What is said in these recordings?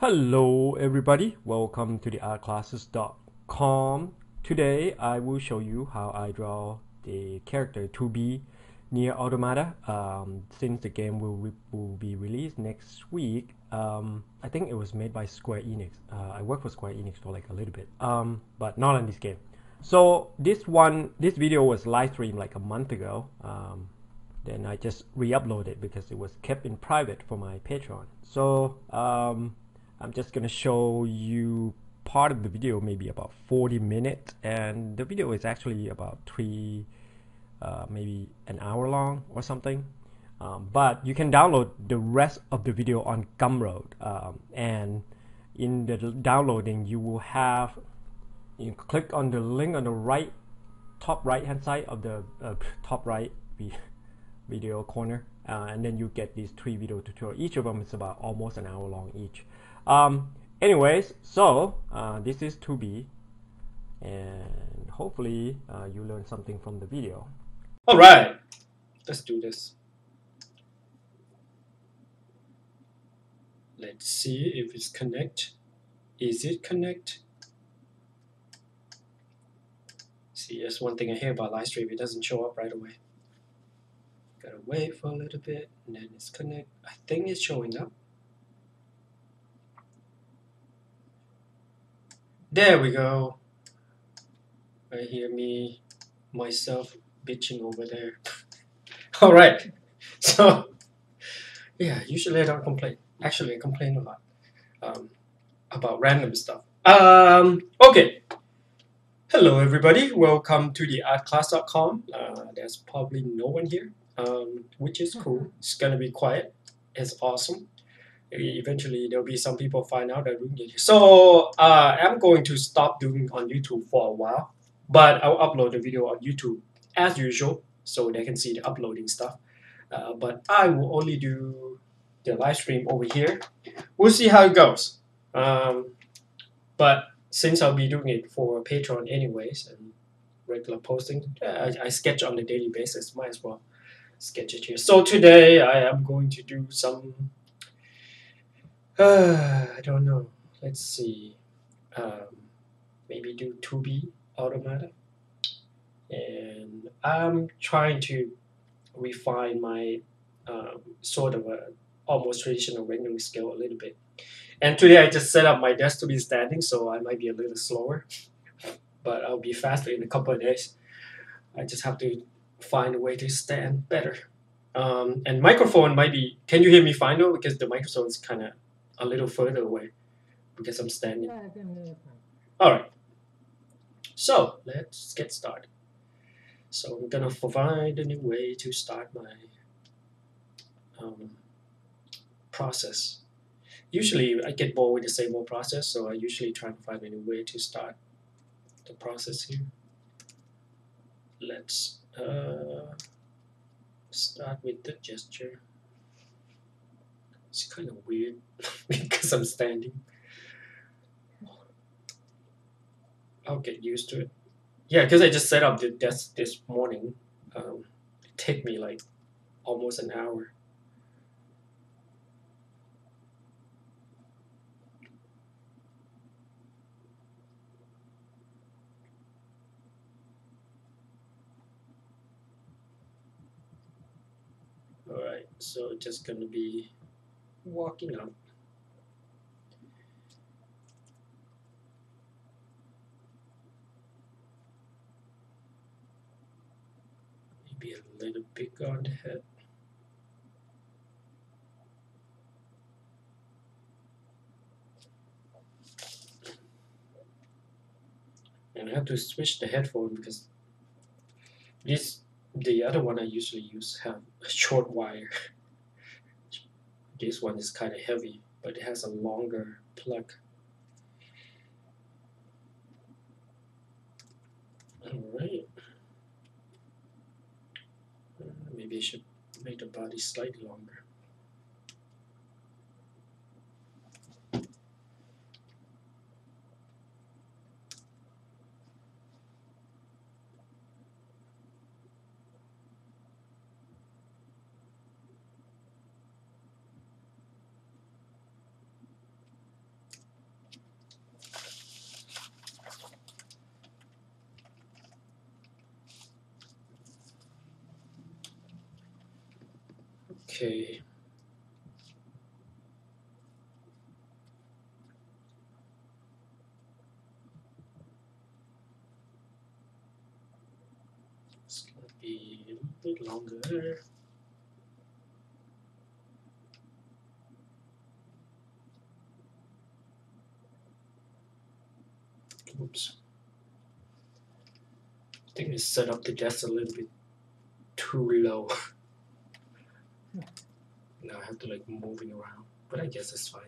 Hello everybody, welcome to the artclasses.com. Today I will show you how I draw the character 2B Nier Automata. Since the game will be released next week, I think it was made by Square Enix. I worked for Square Enix for like a little bit, but not on this game. So this video was live streamed like a month ago. Then I just re-uploaded because it was kept in private for my Patreon. So I'm just gonna show you part of the video, maybe about 40 minutes, and the video is actually about maybe an hour long or something. But you can download the rest of the video on Gumroad, and in the downloading you will have, you click on the link on the top right hand side of the top right video corner, and then you get these 3 video tutorials. Each of them is about almost an hour long each. Anyways, so this is 2B, and hopefully you learn something from the video. All right, let's do this. Let's see if it's connect. Is it connect? See, that's one thing I hear about live stream. It doesn't show up right away. Gotta wait for a little bit, and then it's connect. I think it's showing up. There we go. I hear myself bitching over there. All right. So, yeah, usually I don't complain. Actually, I complain a lot about random stuff. Okay. Hello, everybody. Welcome to the artclass.com. There's probably no one here, which is cool. It's gonna be quiet. It's awesome. Eventually there'll be some people find out that we can get here. So I'm going to stop doing on YouTube for a while, but I'll upload the video on YouTube as usual so they can see the uploading stuff. But I will only do the live stream over here. We'll see how it goes. But since I'll be doing it for Patreon anyways and regular posting, I sketch on a daily basis. Might as well sketch it here. So today I am going to do some I don't know. Let's see. Maybe do 2B automata. And I'm trying to refine my sort of a almost traditional rendering skill a little bit. And today I just set up my desk to be standing, so I might be a little slower. But I'll be faster in a couple of days. I just have to find a way to stand better. And microphone might be... Can you hear me fine though? Because the microphone is kind of a little further away because I'm standing. Yeah, I can hear you fine. All right. So let's get started. So I'm gonna provide a new way to start my process. Usually I get bored with the same old process, so I usually try to find a new way to start the process here. Let's start with the gesture. It's kind of weird because I'm standing. I'll get used to it. Yeah, because I just set up the desk this morning. It took me like almost an hour. All right, so just gonna be walking up. Maybe a little big on the head. And I have to switch the headphone because the other one I usually use have a short wire. This one is kind of heavy, but it has a longer plug. Alright. Maybe I should make the body slightly longer. Okay. It's gonna be a little bit longer. Oops. I think I set up the desk a little bit too low. Now I have to like moving around, but I guess it's fine.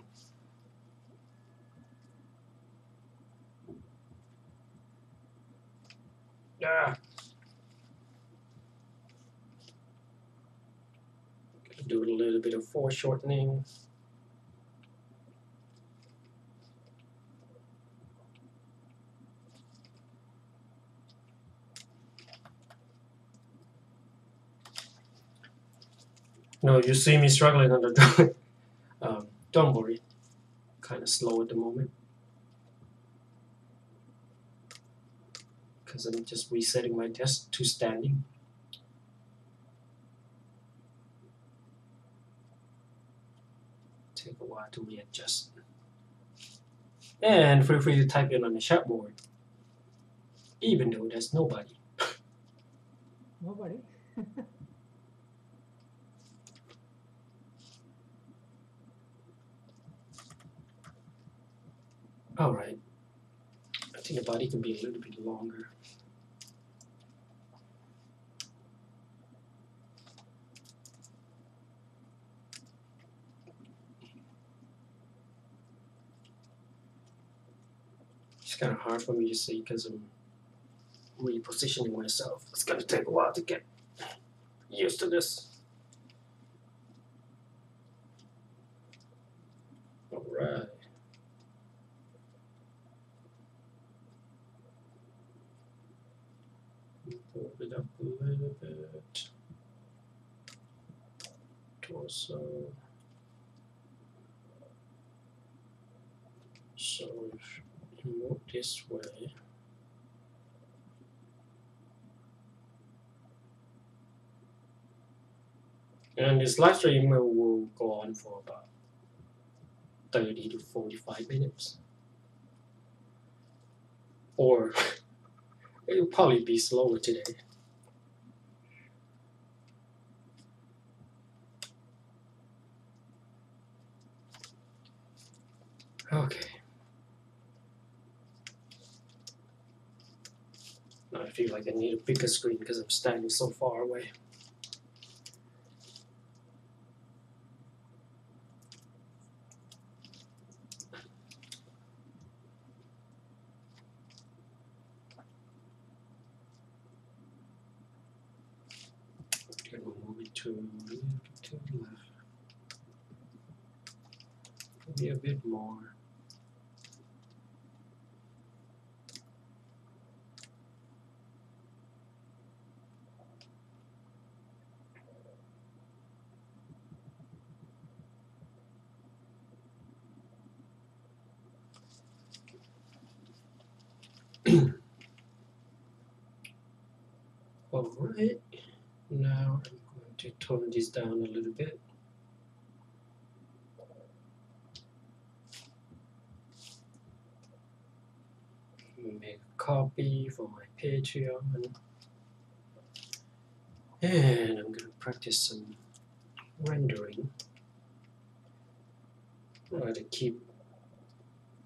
Ah. Do a little bit of foreshortening. No, you see me struggling on the drawing. Don't worry, kind of slow at the moment because I'm just resetting my desk to standing. Take a while to readjust. And feel free to type in on the chat board, even though there's nobody. Nobody. All right. I think the body can be a little bit longer. It's kind of hard for me to see because I'm repositioning myself. It's gonna take a while to get used to this. All right. Pull it up a little bit. Torso. So if you move this way. And this live stream will go on for about 30 to 45 minutes. Or it'll probably be slower today. Okay. Now I feel like I need a bigger screen because I'm standing so far away. I'm gonna move it to the left. Maybe a bit more. All right. Now I'm going to tone this down a little bit. Make a copy for my Patreon. And I'm going to practice some rendering. I'm going to keep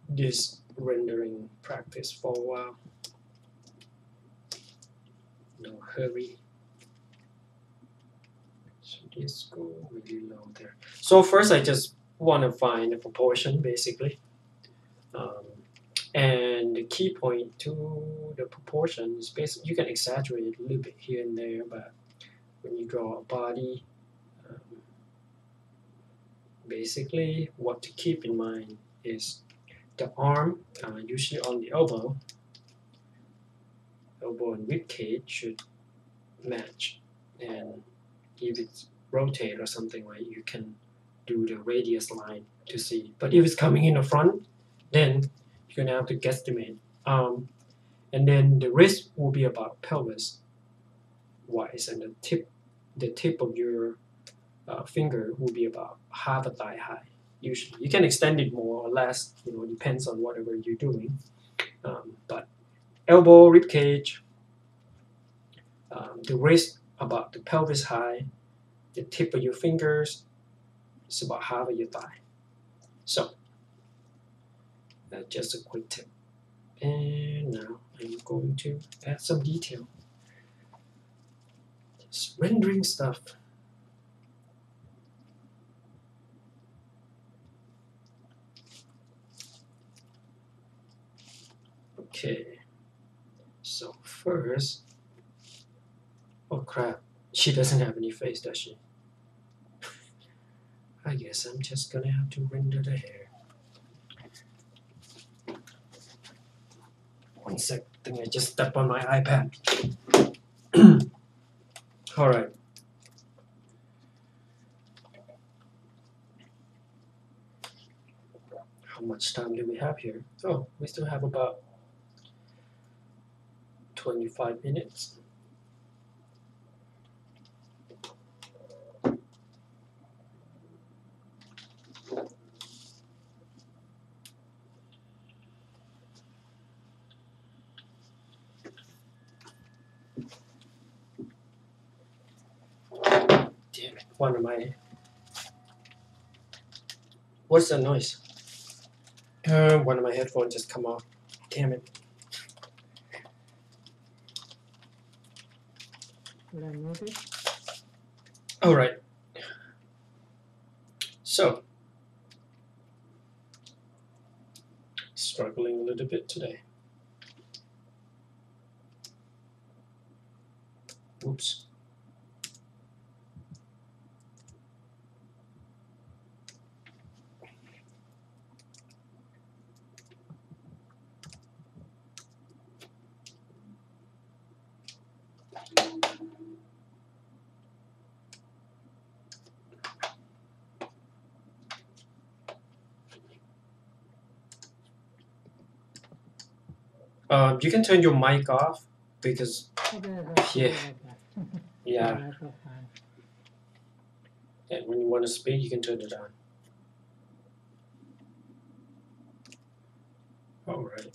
this rendering practice for a while. No hurry. So this go really low there. So first I just want to find the proportion basically. And the key point to the proportion is basically, you can exaggerate a little bit here and there, but when you draw a body, basically what to keep in mind is the arm, usually on the elbow and rib cage should match, and if it's rotate or something, right, you can do the radius line to see. But if it's coming in the front, then you're gonna have to guesstimate. And then the wrist will be about pelvis wise, and the tip of your finger will be about half a thigh high. Usually, you can extend it more or less. Depends on whatever you're doing. But elbow, rib cage, the wrist about the pelvis high, the tip of your fingers is about half of your thigh. So that's just a quick tip. And now I'm going to add some detail. Just rendering stuff. Okay. So first, oh crap, she doesn't have any face, does she? I guess I'm just gonna have to render the hair. One sec, I think I just stepped on my iPad. All right. How much time do we have here? Oh, we still have about 25 minutes. Damn it, one of my... What's that noise? One of my headphones just come off. Damn it. Should I mute it? All right. So, struggling a little bit today. Oops. You can turn your mic off because Okay, Yeah. sorry about that. yeah, Lack of time. and when you want to speak, you can turn it on. All right.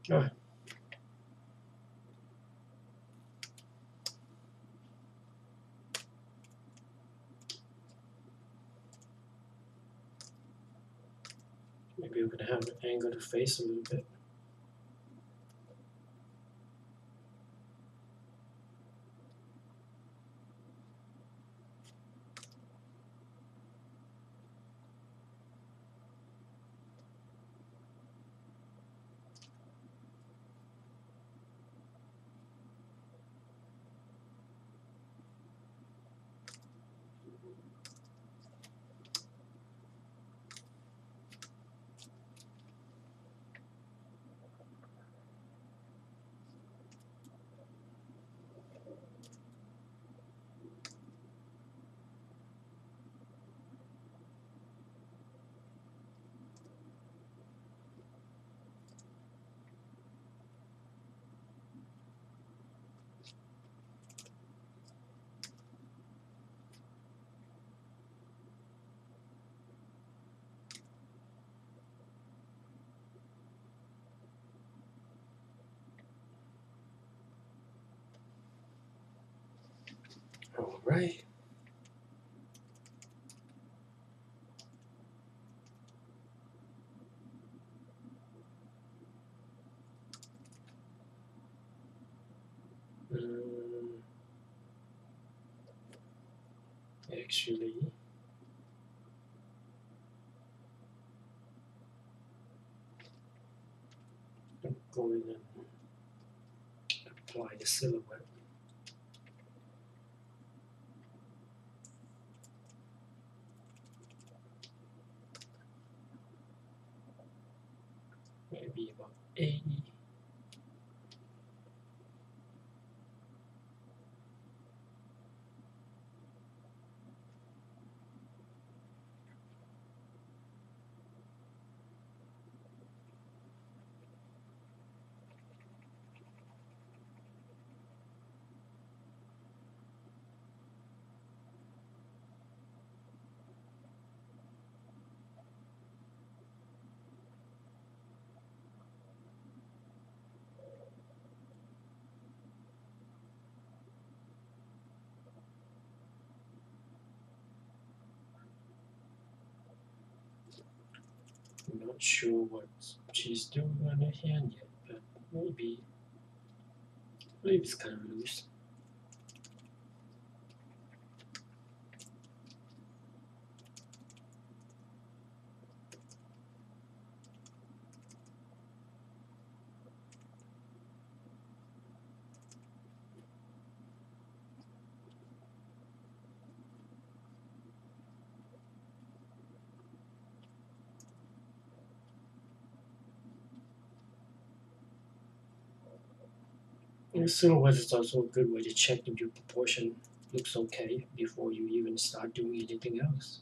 Oh. Maybe we're gonna have to angle the face a little bit. All right. Actually, I'm going and apply the silhouette. Maybe about 80. I'm not sure what she's doing on her hand yet, but maybe. I believe it's kind of loose. And silhouette is also a good way to check if your proportion looks okay before you even start doing anything else.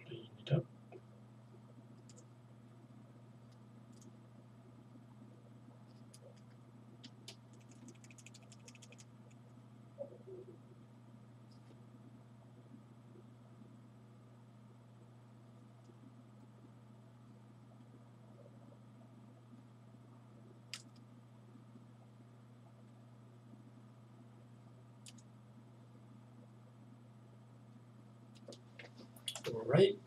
Clean it up. Alright.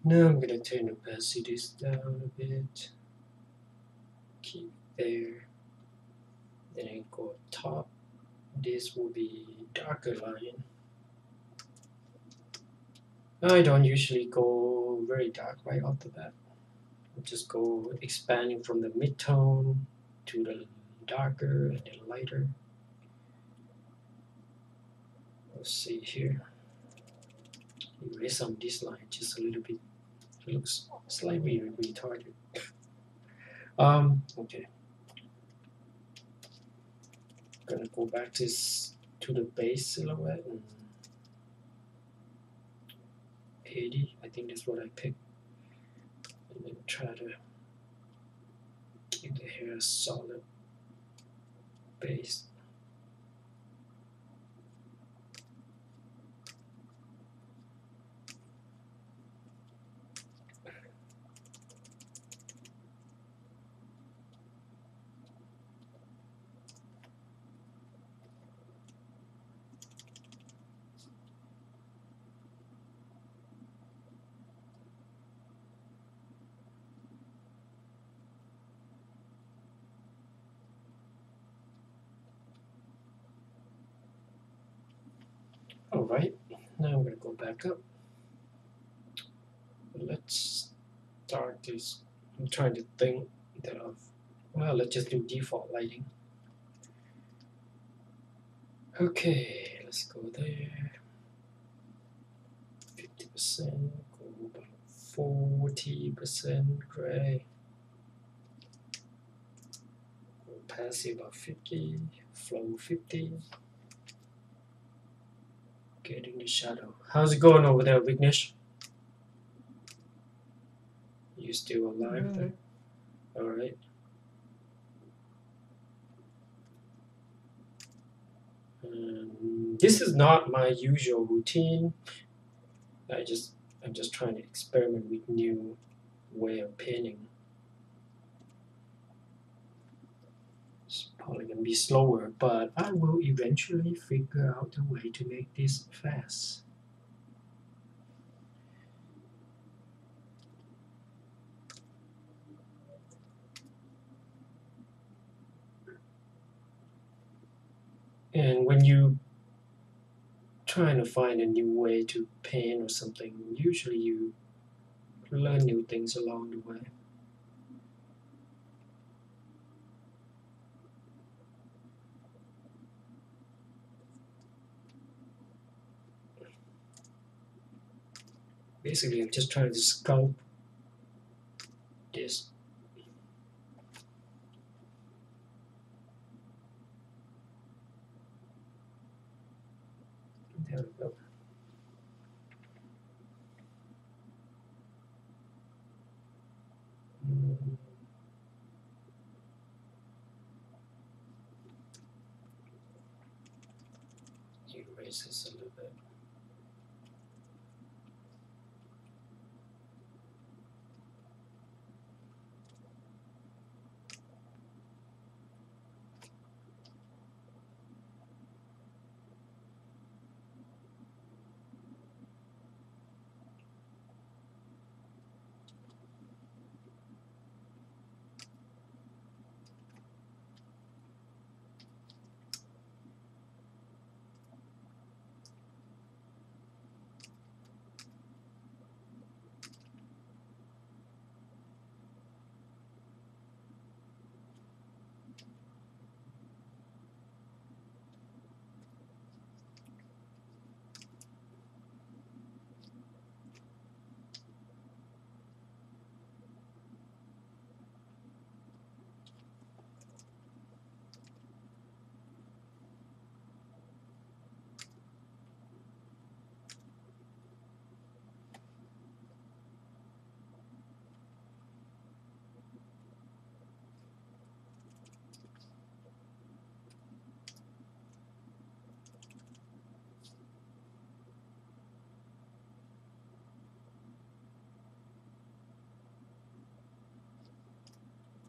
Now I'm gonna turn the opacities down a bit. Keep it there. Then I go up top. This will be darker line. I don't usually go very dark right off the bat. I just go expanding from the mid-tone to the darker and then lighter. Let's see here. Erase some of this line just a little bit. It looks slightly retarded. Okay. Gonna go back to the base silhouette and 80. I think that's what I picked. And then try to keep the hair solid base. Alright, now I'm going to go back up. Let's start this. I'm trying to think that of, well, let's just do default lighting. Okay, let's go there. 50%, go about 40% gray. Opaque about 50, flow 50. Getting the shadow. How's it going over there, Vignesh? You still alive there? Alright. This is not my usual routine. I'm just trying to experiment with new way of painting. It's probably gonna be slower, but I will eventually figure out a way to make this fast. And when you trying to find a new way to paint or something, usually you learn new things along the way. Basically, I'm just trying to sculpt this. There we go. Erase this a little bit.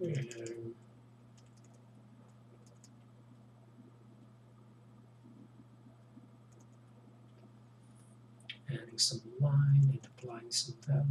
Um, adding some line and applying some value.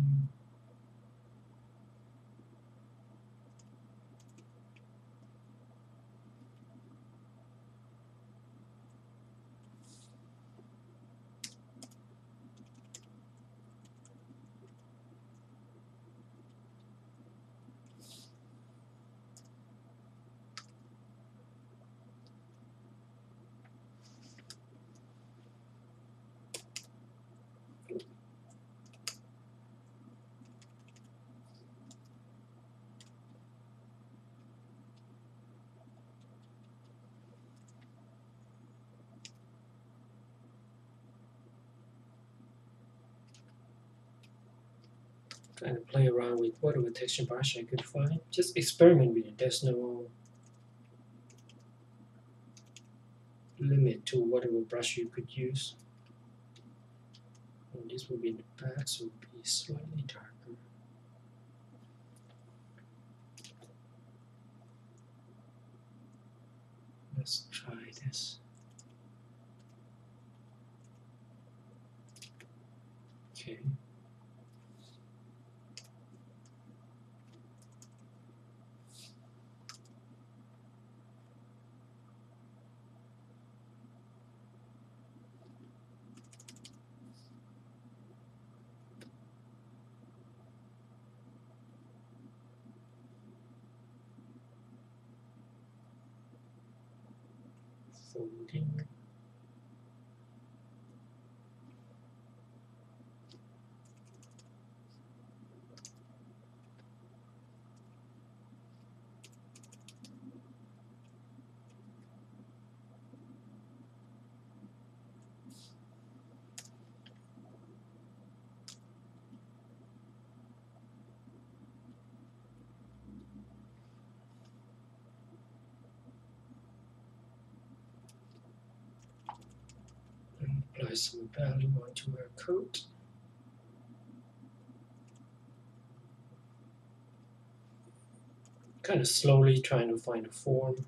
Kind of play around with whatever texture brush I could find. Just experiment with it. There's no limit to whatever brush you could use. And this will be in the back, so it will be slightly darker. Let's try this. Okay. Folding. And apply some value onto our coat. Kind of slowly trying to find a form.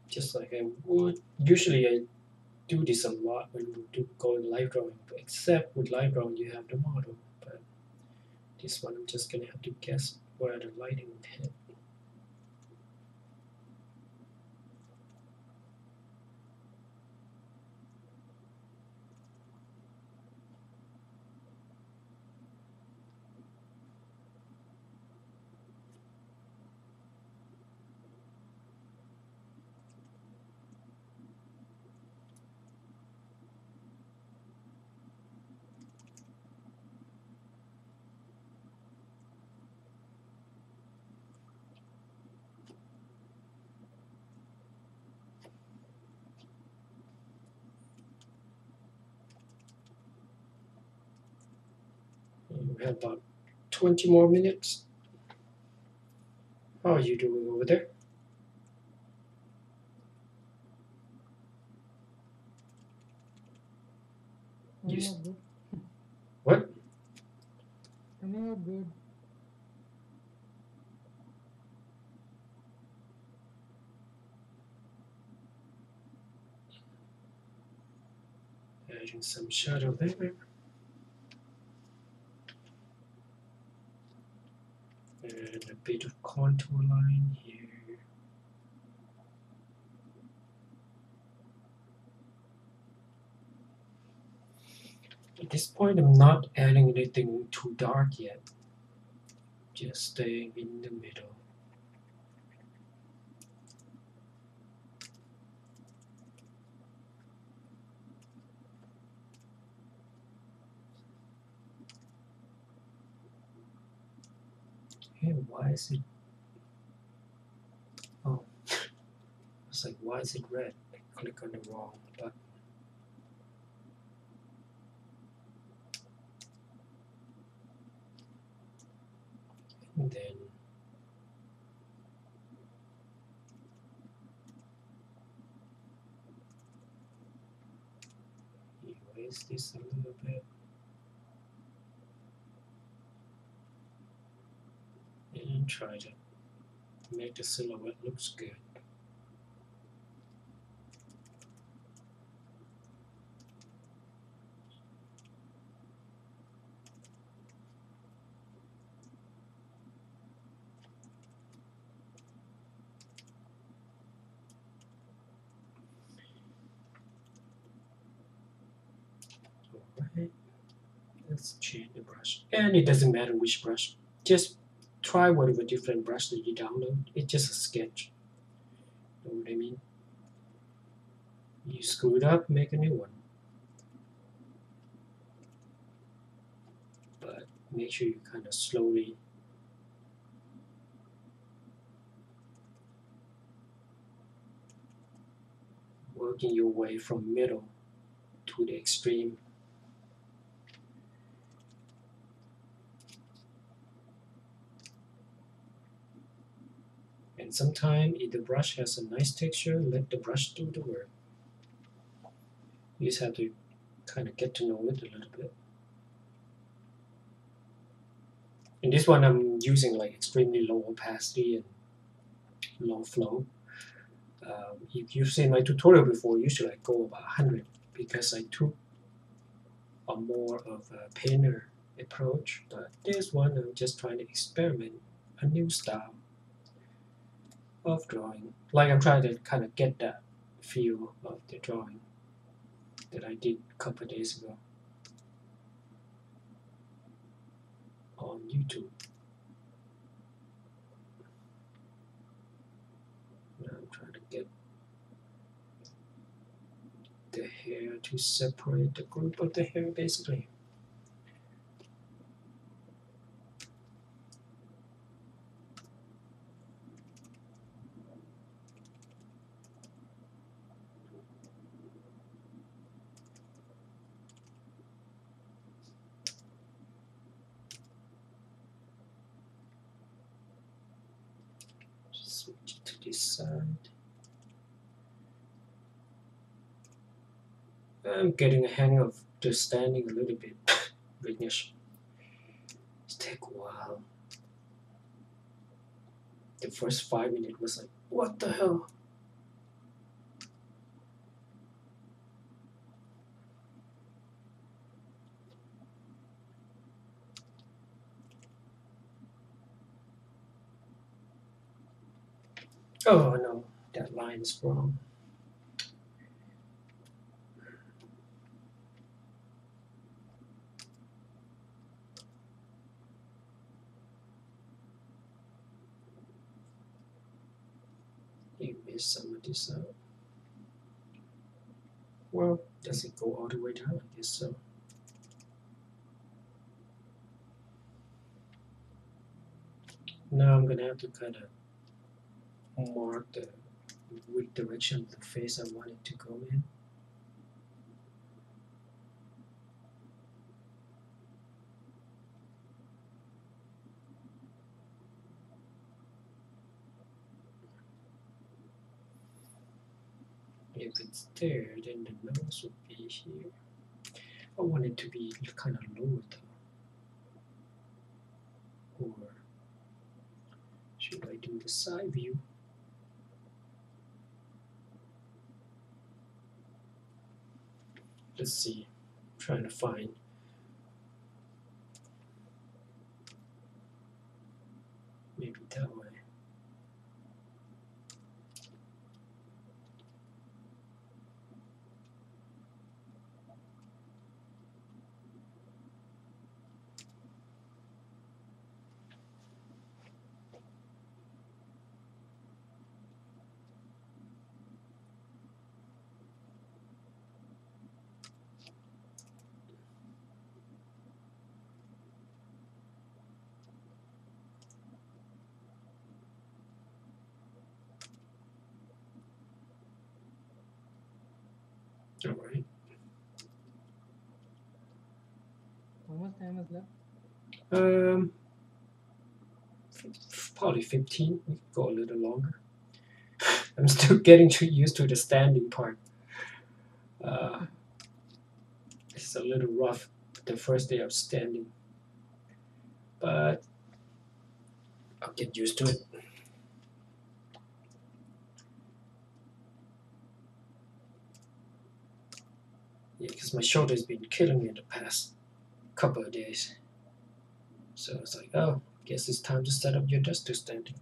Just like I would. Usually I do this a lot when we do go in live drawing, except with live drawing you have the model. But this one I'm just gonna have to guess where the lighting would hit. We have about 20 more minutes. How are you doing over there? I'm Yes. not good. What? I'm not good. Adding some shadow there. And a bit of contour line here. At this point, I'm not adding anything too dark yet. Just staying in the middle. Hey, why is it? Oh, it's like, why is it red? I click on the wrong button. And then erase this a little bit. and try to make the silhouette looks good. Alright, let's change the brush. And it doesn't matter which brush. Just try whatever different brush that you download. It's just a sketch. Know what I mean? You screw it up, make a new one. But make sure you kind of slowly working your way from middle to the extreme. And sometimes if the brush has a nice texture, let the brush do the work. You just have to kind of get to know it a little bit. In this one, I'm using like extremely low opacity and low flow. If you've seen my tutorial before, usually I go about 100 because I took a more of a painter approach. But this one, I'm just trying to experiment a new style of drawing. Like I'm trying to kind of get that feel of the drawing that I did a couple of days ago on YouTube. Now I'm trying to get the hair to separate the group of the hair basically. Switch to this side. I'm getting a hang of the standing a little bit. Greatness. It takes a while. The first 5 minutes was like, what the hell? Oh no, that line is wrong. You missed some of this out. Well, does it go all the way down? I guess so. Now I'm gonna have to kind of mark the which direction of the face I want it to go in. If it's there, then the nose would be here. I want it to be kind of lower though. Or should I do the side view? Let's see. I'm trying to find. Maybe that way. All right. How much time is left? Probably 15. We could go a little longer. I'm still getting used to the standing part. It's a little rough the first day of standing, but I'll get used to it. Yeah, because my shoulder's been killing me in the past couple of days. So it's like, oh, guess it's time to set up your desk to standing.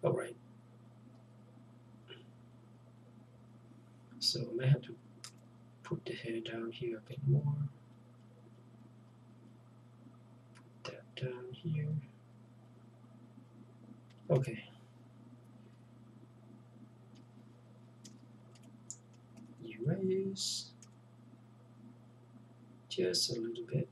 All right. So I may have to put the hair down here a bit more. Put that down here. Okay. Erase. Just a little bit.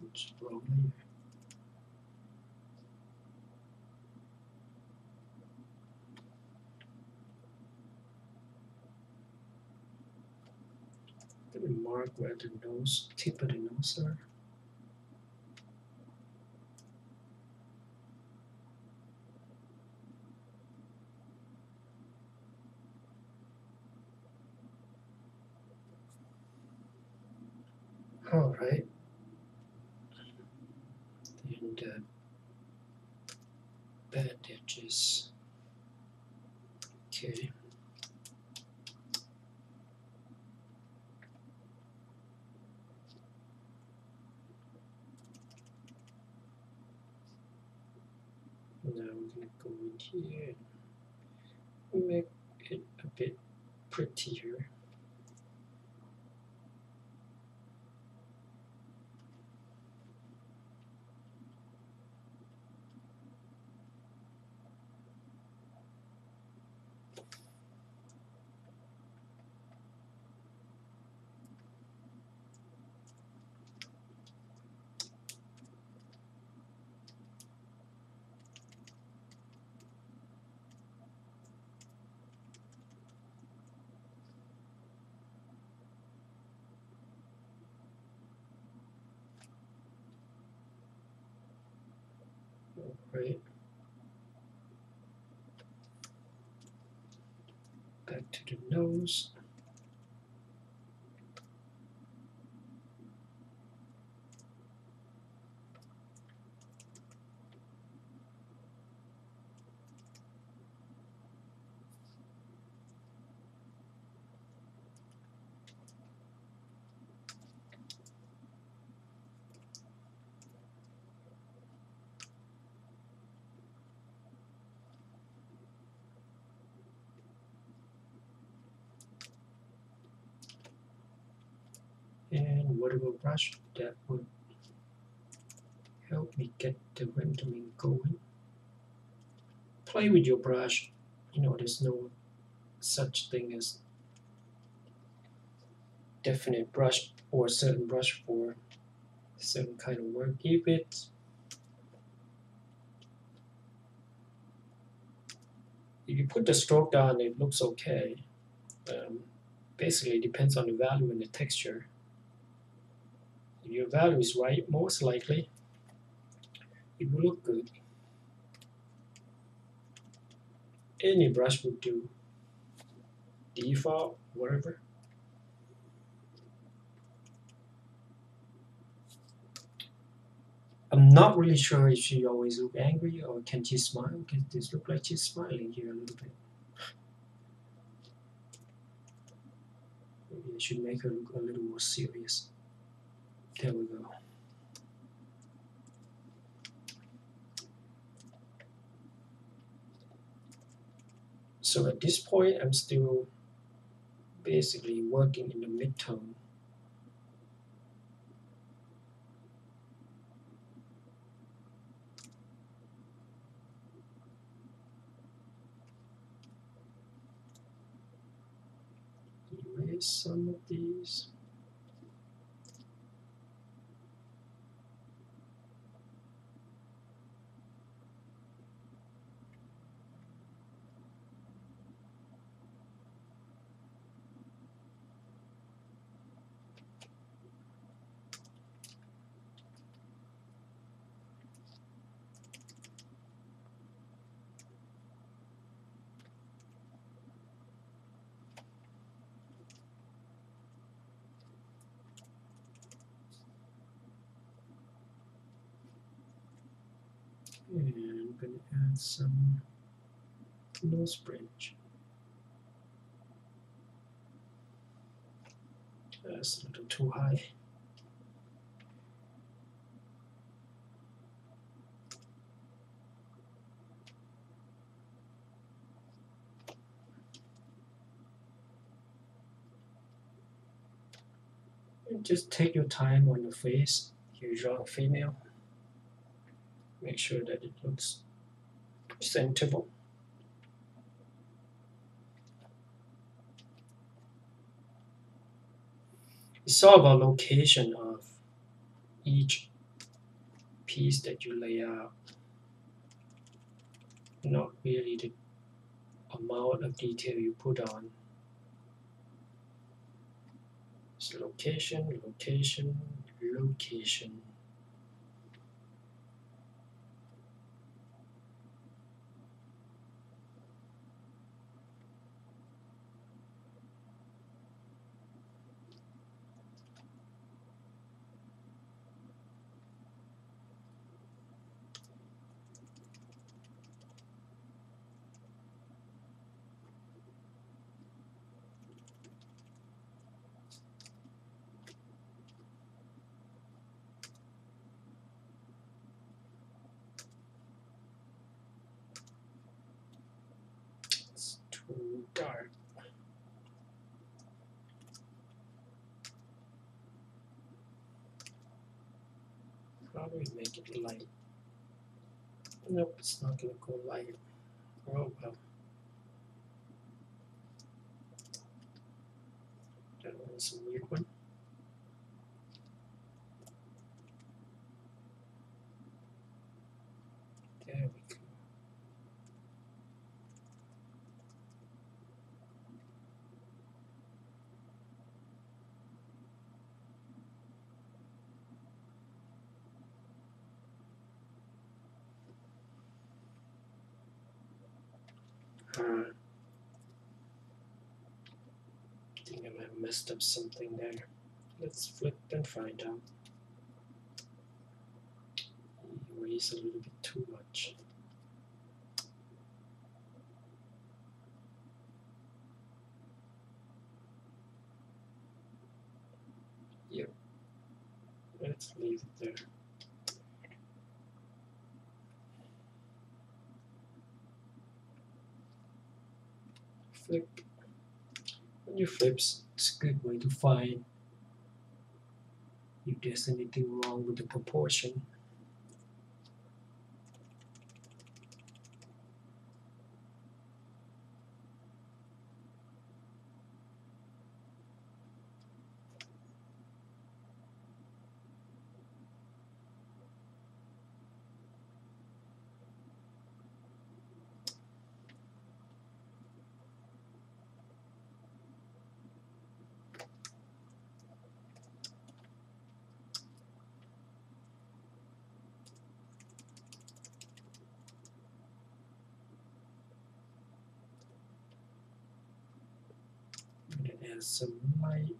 Oops, wrong layer. Let me mark where the nose, tip of the nose are. All right. And bad edges. Okay. Now we're gonna go in here and make it a bit prettier. All right. Back to the nose. And whatever brush that would help me get the rendering going. Play with your brush. You know, there's no such thing as definite brush or certain brush for certain kind of work. If you put the stroke down, it looks okay. Basically, it depends on the value and the texture. If your value is right, most likely it will look good. Any brush would do. Default, whatever. I'm not really sure if she always look angry or can she smile, because this look like she's smiling here a little bit. Maybe I should make her look a little more serious. There we go. So at this point, I'm still basically working in the mid-tone. Erase some of these. And I'm going to add some nose bridge. That's a little too high. And just take your time on the face. You draw a female. Make sure that it looks presentable. It's all about location of each piece that you lay out, not really the amount of detail you put on. It's location, location, location. It's too dark. How do we make it light? Nope, it's not going to go light. Oh well. That was a weird one. There we go. I think I might have messed up something there. Let's flip and find out. Erase a little bit too much. Yep. Let's leave it there. Flip. When you flip, it's a good way to find if there's anything wrong with the proportion. And then add some light.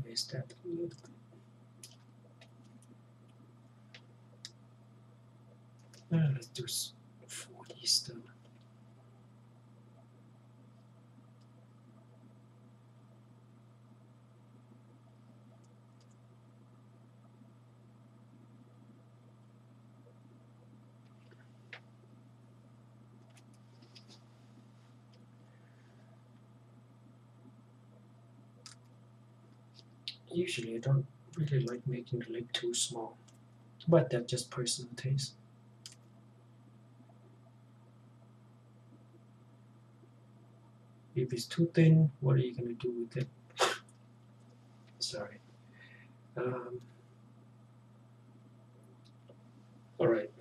Erase that a little bit. Let's do 40 still. Usually I don't really like making the lip too small, but that's just personal taste. If it's too thin, what are you going to do with it? Sorry. All right.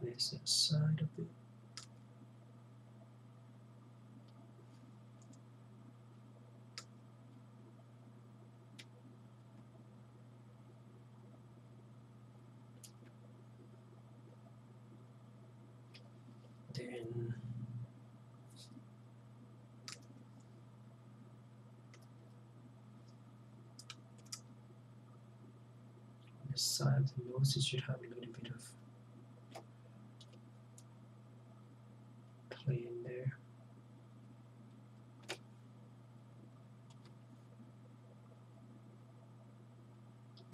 This side of it. Then on the side of the nose, it should have a little bit of play in there.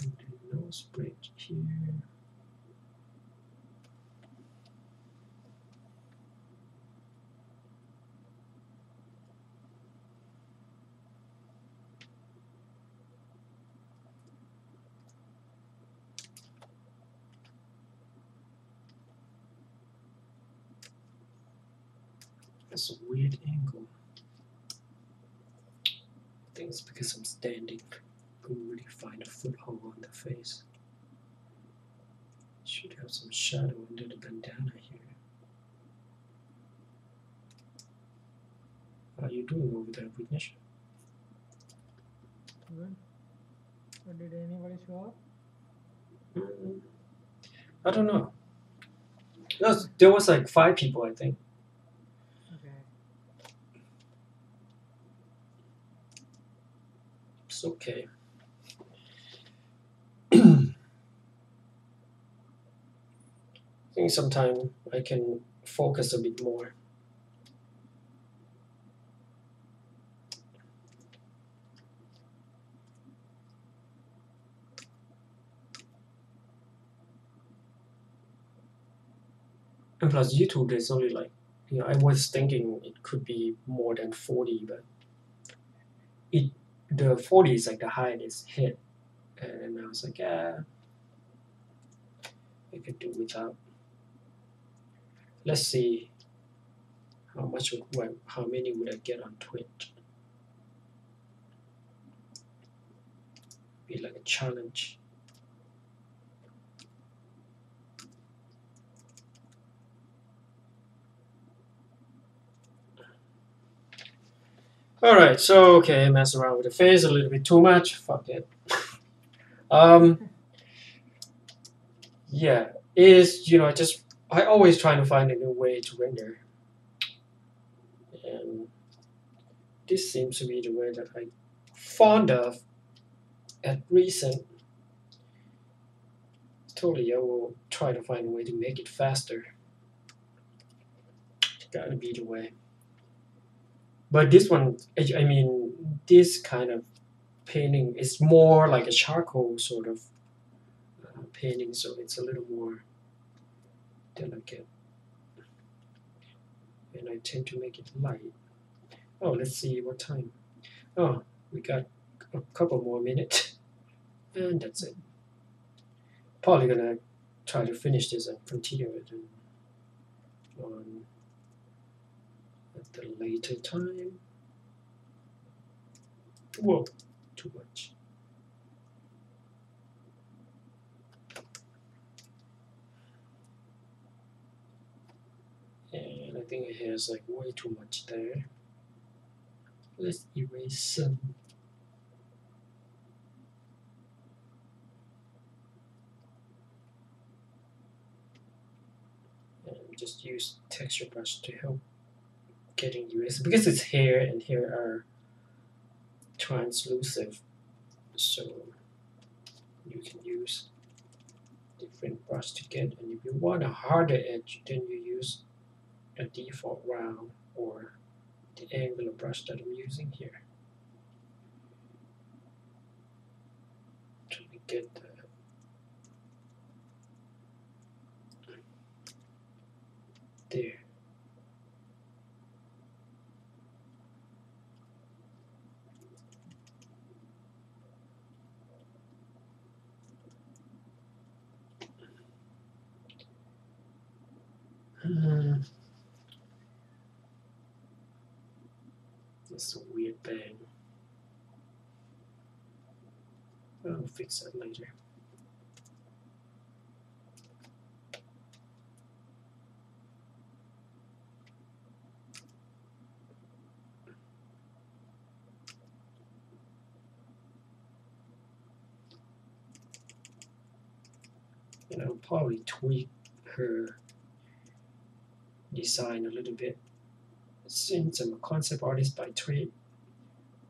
And the nose bridge here. That's a weird angle. I think it's because I'm standing. Couldn't really find a foothold on the face. Should have some shadow under the bandana here. How are you doing over there, Vignesh? Good. But did anybody show up? I don't know. There was like 5 people, I think. Okay. It's okay. I think sometimes I can focus a bit more. And plus YouTube, there's only like, I was thinking it could be more than 40, but the 40 is like the highest hit. And I was like, yeah, I could do without. Let's see how many would I get on Twitch. Be like a challenge. Alright, so okay, mess around with the face a little bit too much. Fuck it. Yeah, I always trying to find a new way to render. And this seems to be the way that I'm fond of at recent. Totally, I will try to find a way to make it faster. Gotta be the way. But this one, I mean, this kind of painting is more like a charcoal sort of painting, so it's a little more delicate. And I tend to make it light. Oh, let's see what time. Oh, we got a couple more minutes. And that's it. Probably gonna try to finish this and continue it on at the later time. Whoa, too much. And I think it has like way too much there. Let's erase some. And just use texture brush to help getting erased because it's hair and hair are translucent, so you can use different brush to get. And if you want a harder edge, then you use a default round or the angular brush that I'm using here to get the there. That's a weird bang. I'll fix that later. And I'll probably tweak her design a little bit, since I'm a concept artist by trade.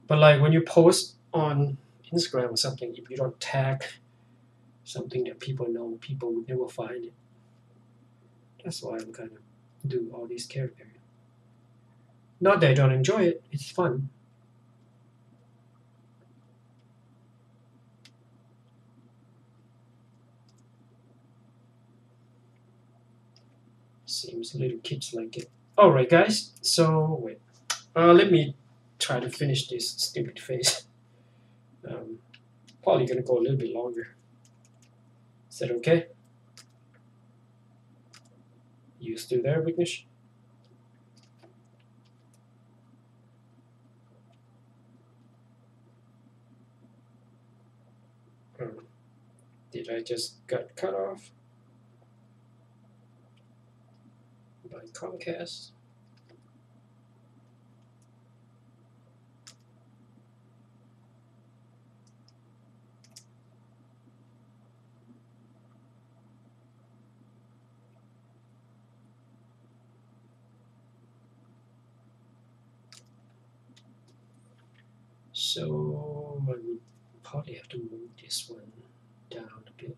But like when you post on Instagram or something, if you don't tag something that people know, people would never find it. That's why I'm kind of do all these characters. Not that I don't enjoy it, it's fun. Seems little kids like it. Alright guys, so wait. Let me try to finish this stupid face. Probably gonna go a little bit longer. Is that okay? You still there, Vignesh? Did I just got cut off by Comcast? So I would probably have to move this one down a bit.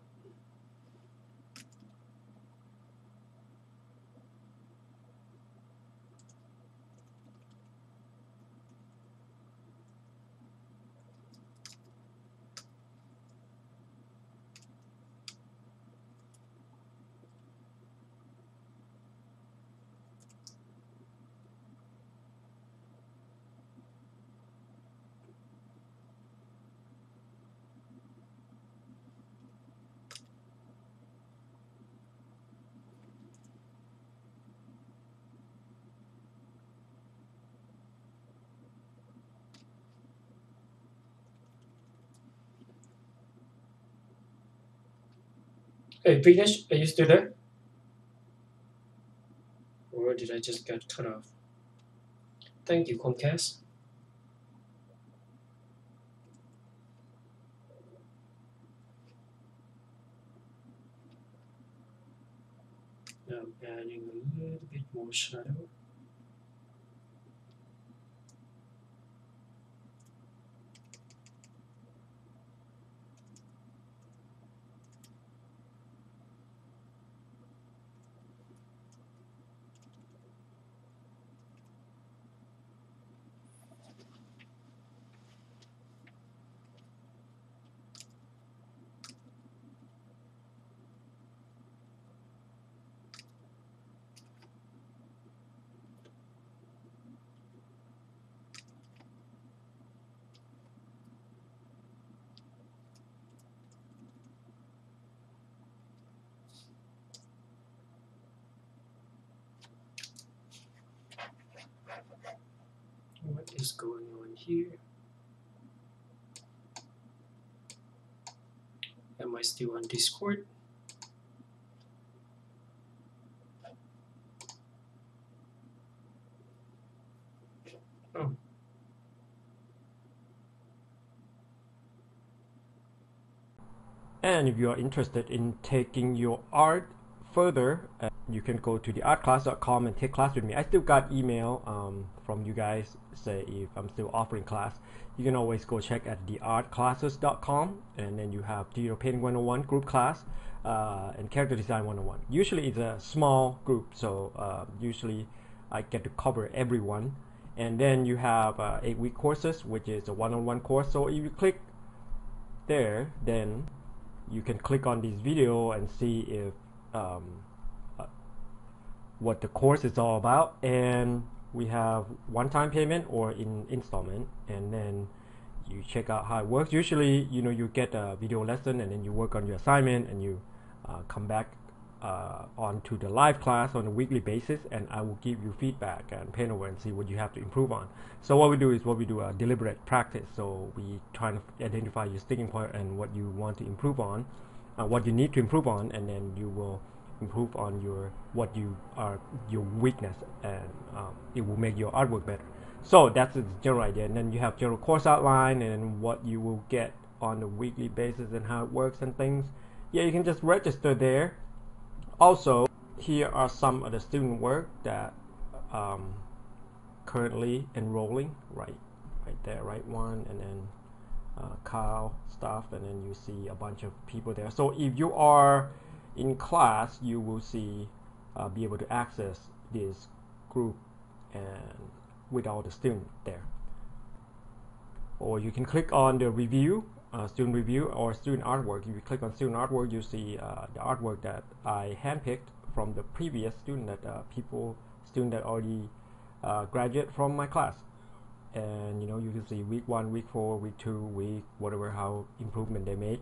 Hey, Vignesh, are you still there? Or did I just get cut off? Thank you, Comcast. Now I'm adding a little bit more shadow. What is going on here? Am I still on Discord? Oh. And if you are interested in taking your art further, you can go to theartclass.com and take class with me. I still got email from you guys say if I'm still offering class. You can always go check at theartclasses.com, and then you have Digital Painting 101 group class and Character Design 101. Usually it's a small group, so usually I get to cover everyone. And then you have 8-week courses, which is a one-on-one course. So if you click there, then you can click on this video and see if what the course is all about. And we have one-time payment or in installment, and then you check out how it works. Usually, you get a video lesson and then you work on your assignment and you come back onto the live class on a weekly basis, and I will give you feedback and paint over and see what you have to improve on. So what we do is a deliberate practice. So we try to identify your sticking point and what you want to improve on, what you need to improve on, and then you will improve on your weakness, and it will make your artwork better. So that's the general idea. And then you have general course outline and what you will get on a weekly basis and how it works and things. Yeah, you can just register there. Also, here are some of the student work that currently enrolling, right there, right one, and then Kyle stuff, and then you see a bunch of people there. So if you are in class, you will see be able to access this group and with all the students there. Or you can click on the review, student review or student artwork. If you click on student artwork, you see the artwork that I handpicked from the previous student that student that already graduate from my class. And you can see week 1, week 4, week 2, week whatever, how improvement they made.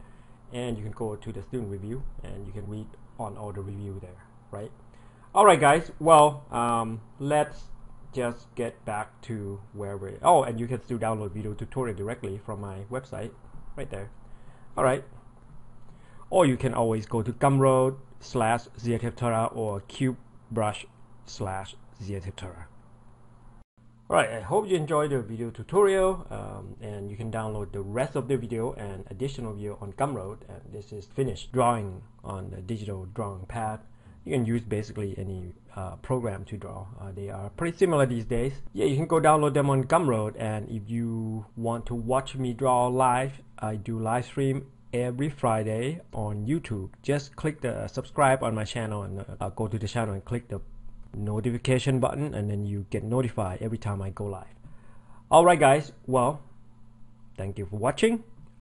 And you can go to the student review and you can read on all the review there, right? Alright guys, well, let's just get back to where we and you can still download video tutorial directly from my website right there. Alright, or you can always go to Gumroad /Xia Taptara or CubeBrush /Xia Taptara. Alright, I hope you enjoyed the video tutorial, and you can download the rest of the video and additional video on Gumroad. And this is finished drawing on the digital drawing pad. You can use basically any program to draw. They are pretty similar these days. Yeah, you can go download them on Gumroad. And if you want to watch me draw live, I do live stream every Friday on YouTube. Just click the subscribe on my channel and go to the channel and click the notification button, and then you get notified every time I go live. Alright guys, well, thank you for watching.